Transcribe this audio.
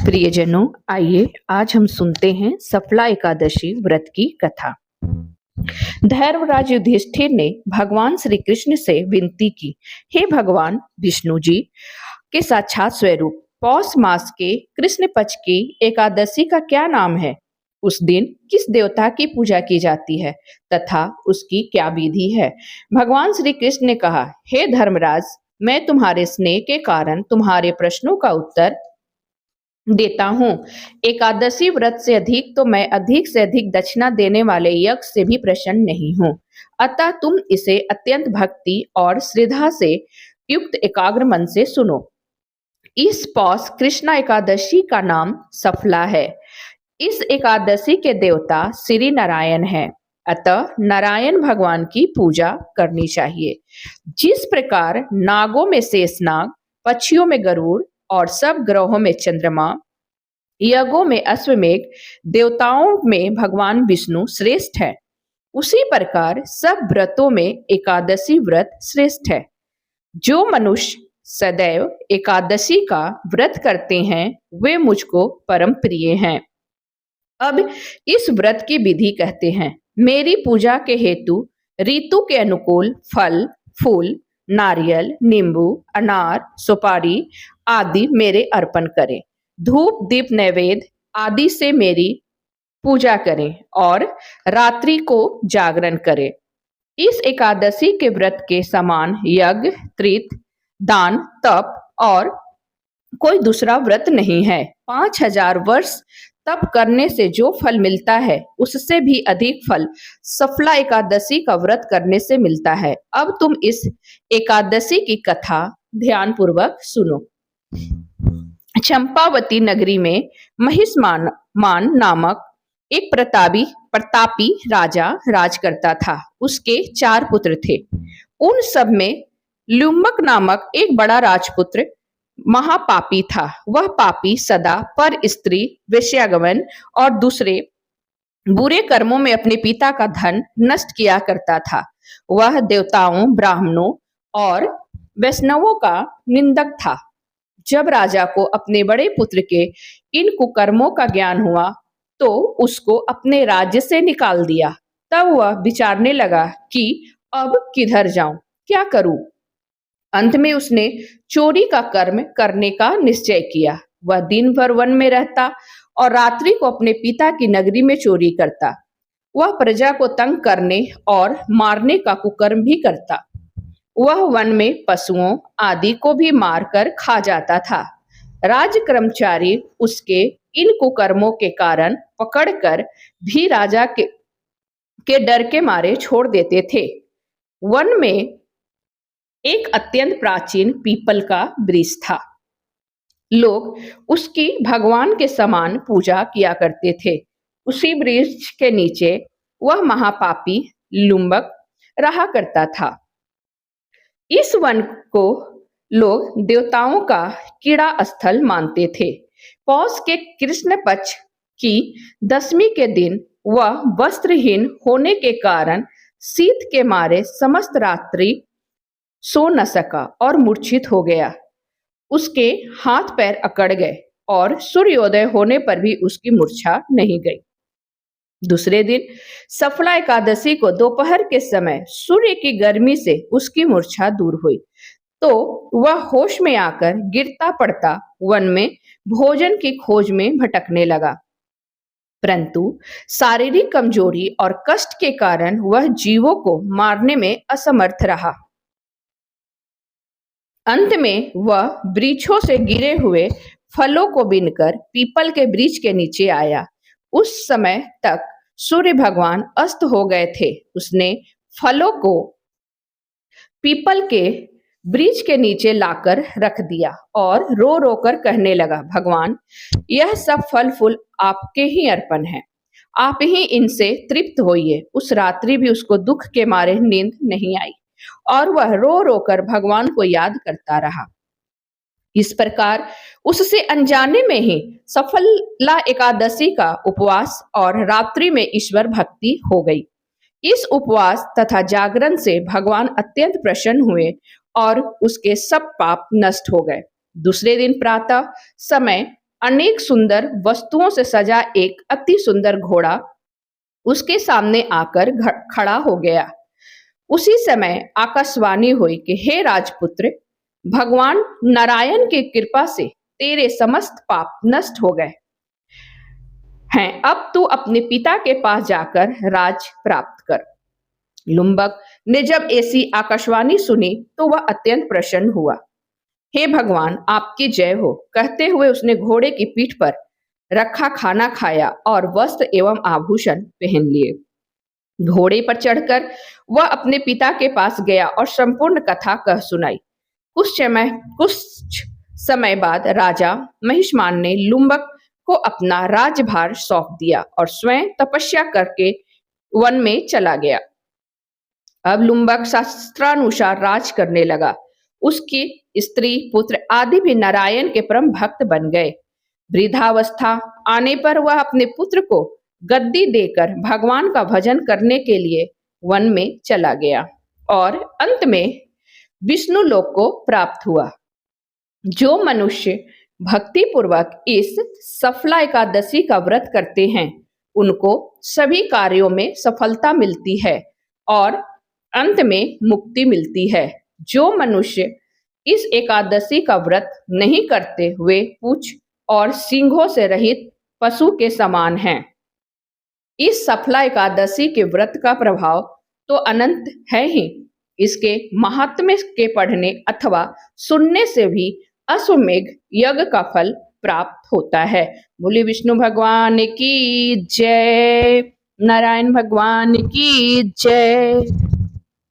प्रियजनों, आइए आज हम सुनते हैं सफला एकादशी व्रत की कथा। धर्मराज युधिष्ठिर ने भगवान श्री कृष्ण से विनती की, हे भगवान विष्णु जी के साक्षात स्वरूप, पौष मास के कृष्ण पक्ष की एकादशी का क्या नाम है? उस दिन किस देवता की पूजा की जाती है तथा उसकी क्या विधि है? भगवान श्री कृष्ण ने कहा, हे धर्मराज, मैं तुम्हारे स्नेह के कारण तुम्हारे प्रश्नों का उत्तर देता हूँ। एकादशी व्रत से अधिक तो मैं अधिक से अधिक दक्षिणा देने वाले यज्ञ से भी प्रसन्न नहीं हूँ। अतः तुम इसे अत्यंत भक्ति और श्रद्धा से युक्त एकाग्र मन से सुनो। इस पौष कृष्णा एकादशी का नाम सफला है। इस एकादशी के देवता श्री नारायण हैं। अतः नारायण भगवान की पूजा करनी चाहिए। जिस प्रकार नागों में शेषनाग, पक्षियों में गरुड़ और सब ग्रहों में चंद्रमा, यज्ञों में अश्वमेघ, देवताओं में भगवान विष्णु श्रेष्ठ है, उसी प्रकार सब व्रतों में एकादशी व्रत श्रेष्ठ है। जो मनुष्य सदैव एकादशी का व्रत करते हैं वे मुझको परम प्रिय हैं। अब इस व्रत की विधि कहते हैं। मेरी पूजा के हेतु ऋतु के अनुकूल फल, फूल, नारियल, नींबू, अनार, सुपारी आदि मेरे अर्पण करें। धूप, दीप, नैवेद्य आदि से मेरी पूजा करें और रात्रि को जागरण करें। इस एकादशी के व्रत के समान यज्ञ, तीर्थ, दान, तप और कोई दूसरा व्रत नहीं है। 5000 वर्ष तप करने से जो फल मिलता है उससे भी अधिक फल सफला एकादशी का व्रत करने से मिलता है। अब तुम इस एकादशी की कथा ध्यानपूर्वक सुनो। चंपावती नगरी में महिष्मान नामक एक प्रतापी राजा राज करता था। उसके 4 पुत्र थे। उन सब में लुम्बक नामक एक बड़ा राजपुत्र महापापी था। वह पापी सदा पर स्त्री, वेश्यागमन और दूसरे बुरे कर्मों में अपने पिता का धन नष्ट किया करता था। वह देवताओं, ब्राह्मणों और वैष्णवों का निंदक था। जब राजा को अपने बड़े पुत्र के इन कुकर्मों का ज्ञान हुआ तो उसको अपने राज्य से निकाल दिया। तब वह विचारने लगा कि अब किधर जाऊं, क्या करूं। अंत में उसने चोरी का कर्म करने का निश्चय किया। वह दिन भर वन में रहता और रात्रि को अपने पिता की नगरी में चोरी करता। वह प्रजा को तंग करने और मारने का कुकर्म भी करता। वह वन में पशुओं आदि को भी मारकर खा जाता था। राज कर्मचारी उसके इन कुकर्मों के कारण पकड़कर भी राजा के डर के मारे छोड़ देते थे। वन में एक अत्यंत प्राचीन पीपल का वृक्ष था। लोग उसकी भगवान के समान पूजा किया करते थे। उसी वृक्ष के नीचे वह महापापी लुम्बक रहा करता था। इस वन को लोग देवताओं का कीड़ा स्थल मानते थे। पौष के कृष्ण पक्ष की दशमी के दिन वह वस्त्रहीन होने के कारण शीत के मारे समस्त रात्रि सो न सका और मूर्छित हो गया। उसके हाथ पैर अकड़ गए और सूर्योदय होने पर भी उसकी मूर्छा नहीं गई। दूसरे दिन सफला एकादशी को दोपहर के समय सूर्य की गर्मी से उसकी मूर्छा दूर हुई तो वह होश में आकर गिरता पड़ता वन में भोजन की खोज में भटकने लगा। परंतु शारीरिक कमजोरी और कष्ट के कारण वह जीवों को मारने में असमर्थ रहा। अंत में वह वृक्षों से गिरे हुए फलों को बीनकर पीपल के वृक्ष के नीचे आया। उस समय तक सूर्य भगवान अस्त हो गए थे। उसने फलों को पीपल के वृक्ष के नीचे लाकर रख दिया और रो रो कर कहने लगा, भगवान, यह सब फल फूल आपके ही अर्पण है, आप ही इनसे तृप्त होइए। उस रात्रि भी उसको दुख के मारे नींद नहीं आई और वह रो रो कर भगवान को याद करता रहा। इस प्रकार उससे अनजाने में ही सफला एकादशी का उपवास और रात्रि में ईश्वर भक्ति हो गई। इस उपवास तथा जागरण से भगवान अत्यंत प्रसन्न हुए और उसके सब पाप नष्ट हो गए। दूसरे दिन प्रातः समय अनेक सुंदर वस्तुओं से सजा एक अति सुंदर घोड़ा उसके सामने आकर खड़ा हो गया। उसी समय आकाशवाणी हुई कि हे राजपुत्र, भगवान नारायण की कृपा से तेरे समस्त पाप नष्ट हो गए हैं। अब तू अपने पिता के पास जाकर राज प्राप्त कर। लुम्बक ने जब ऐसी आकाशवाणी सुनी तो वह अत्यंत प्रसन्न हुआ। हे भगवान, आपकी जय हो कहते हुए उसने घोड़े की पीठ पर रखा खाना खाया और वस्त्र एवं आभूषण पहन लिए। घोड़े पर चढ़कर वह अपने पिता के पास गया और संपूर्ण कथा कह सुनाई। कुछ समय बाद राजा महिष्मान ने लुम्बक को अपना राजभार सौंप दिया और स्वयं तपस्या करके वन में चला गया। अब लुम्बक शास्त्रानुसार राज करने लगा। उसकी स्त्री पुत्र आदि भी नारायण के परम भक्त बन गए। वृद्धावस्था आने पर वह अपने पुत्र को गद्दी देकर भगवान का भजन करने के लिए वन में चला गया और अंत में विष्णु लोक को प्राप्त हुआ। जो मनुष्य भक्ति पूर्वक इस सफला एकादशी का व्रत करते हैं उनको सभी कार्यों में सफलता मिलती है और अंत में मुक्ति मिलती है। जो मनुष्य इस एकादशी का व्रत नहीं करते वे पूंछ और सींगों से रहित पशु के समान हैं। इस सफला एकादशी के व्रत का प्रभाव तो अनंत है ही, इसके महात्म्य के पढ़ने अथवा सुनने से भी अश्वमेघ यज्ञ का फल प्राप्त होता है। बोले विष्णु भगवान की जय, नारायण भगवान की जय।